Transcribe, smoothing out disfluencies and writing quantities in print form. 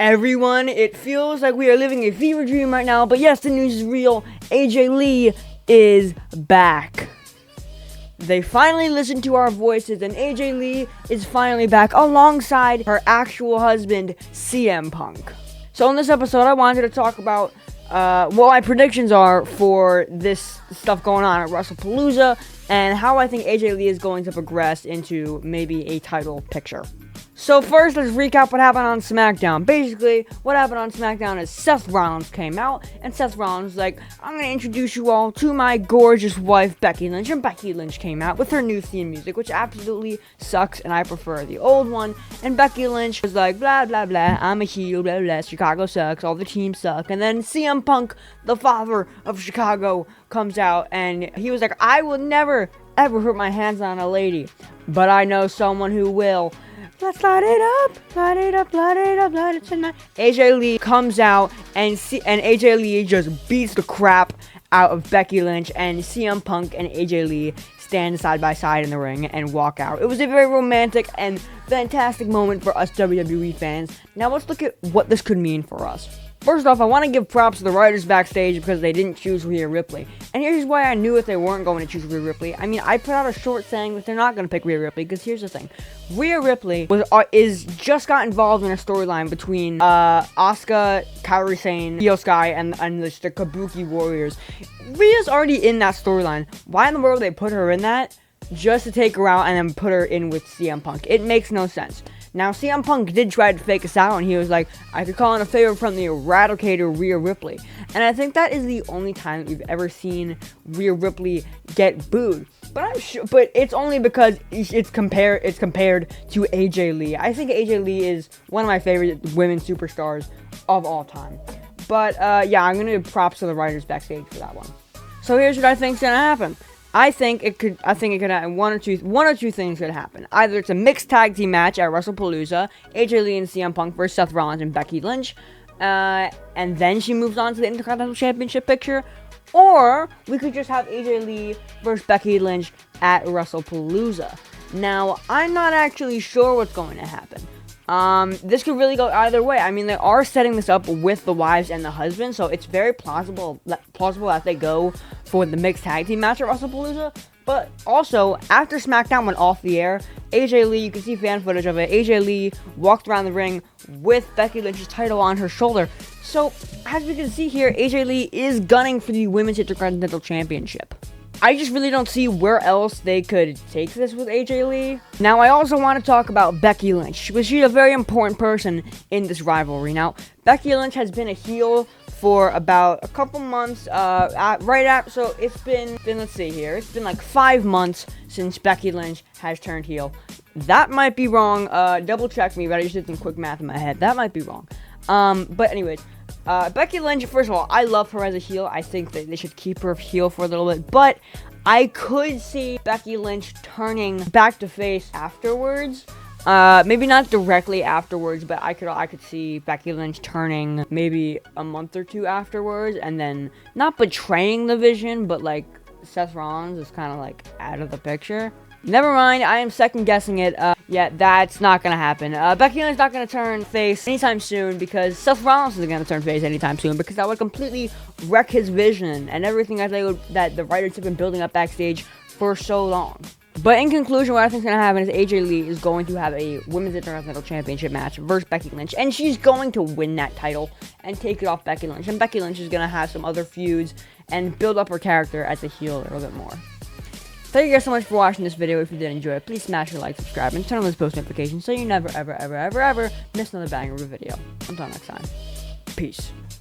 Everyone, it feels like we are living a fever dream right now, but yes, the news is real. AJ Lee is back. They finally listened to our voices, and AJ Lee is finally back alongside her actual husband, CM Punk. So in this episode, I wanted to talk about what my predictions are for this stuff going on at WrestlePalooza, and how I think AJ Lee is going to progress into maybe a title picture. So first, let's recap what happened on SmackDown. Basically, what happened on SmackDown is Seth Rollins came out, and Seth Rollins was like, I'm going to introduce you all to my gorgeous wife, Becky Lynch. And Becky Lynch came out with her new theme music, which absolutely sucks, and I prefer the old one. And Becky Lynch was like, blah, blah, blah, I'm a heel, blah, blah, Chicago sucks, all the teams suck. And then CM Punk, the father of Chicago, comes out, and he was like, I will never, ever put my hands on a lady, but I know someone who will. Let's light it up, light it up, light it up, light it tonight. AJ Lee comes out, and AJ Lee just beats the crap out of Becky Lynch, and CM Punk and AJ Lee stand side by side in the ring and walk out. It was a very romantic and fantastic moment for us WWE fans. Now let's look at what this could mean for us. First off, I want to give props to the writers backstage because they didn't choose Rhea Ripley. And here's why I knew if they weren't going to choose Rhea Ripley. I mean, I put out a short saying that they're not going to pick Rhea Ripley, because here's the thing. Rhea Ripley is just got involved in a storyline between Asuka, Kairi Sane, Io Sky, and the Kabuki Warriors. Rhea's already in that storyline. Why in the world would they put her in that? Just to take her out and then put her in with CM Punk. It makes no sense. Now, CM Punk did try to fake us out, and he was like, I could call in a favor from the Eradicator, Rhea Ripley. And I think that is the only time that we've ever seen Rhea Ripley get booed. But it's only because it's compared to AJ Lee. I think AJ Lee is one of my favorite women superstars of all time. But yeah, I'm gonna give props to the writers backstage for that one. So here's what I think's gonna happen. I think it could happen. One or two things could happen. Either it's a mixed tag team match at WrestlePalooza, AJ Lee and CM Punk versus Seth Rollins and Becky Lynch, and then she moves on to the Intercontinental Championship picture. Or we could just have AJ Lee versus Becky Lynch at WrestlePalooza. Now, I'm not actually sure what's going to happen. This could really go either way. I mean, they are setting this up with the wives and the husband, so it's very plausible that they go for the mixed tag team match at WrestlePalooza. But also, after SmackDown went off the air, AJ Lee, you can see fan footage of it, AJ Lee walked around the ring with Becky Lynch's title on her shoulder. So, as we can see here, AJ Lee is gunning for the Women's Intercontinental Championship. I just really don't see where else they could take this with AJ Lee. Now, I also want to talk about Becky Lynch. She's a very important person in this rivalry. Now, Becky Lynch has been a heel for about a couple months, so it's been, let's see here, it's been like 5 months since Becky Lynch has turned heel. That might be wrong, double check me, but I just did some quick math in my head. That might be wrong. But anyways, Becky Lynch, first of all, I love her as a heel. I think that they should keep her heel for a little bit, but I could see Becky Lynch turning back to face afterwards. Maybe not directly afterwards, but I could see Becky Lynch turning maybe a month or two afterwards, and then not betraying the Vision, but like Seth Rollins is kind of like out of the picture. Never mind, I am second guessing it. Yeah, that's not gonna happen. Becky Lynch's not gonna turn face anytime soon, because Seth Rollins isn't gonna turn face anytime soon, because that would completely wreck his vision and everything that the writers have been building up backstage for so long. But in conclusion, what I think is going to happen is AJ Lee is going to have a Women's Intercontinental Championship match versus Becky Lynch, and she's going to win that title and take it off Becky Lynch. And Becky Lynch is going to have some other feuds and build up her character as a heel a little bit more. Thank you guys so much for watching this video. If you did enjoy it, please smash the like, subscribe, and turn on those post notifications so you never, ever, ever, ever, ever miss another banger of a video. Until next time, peace.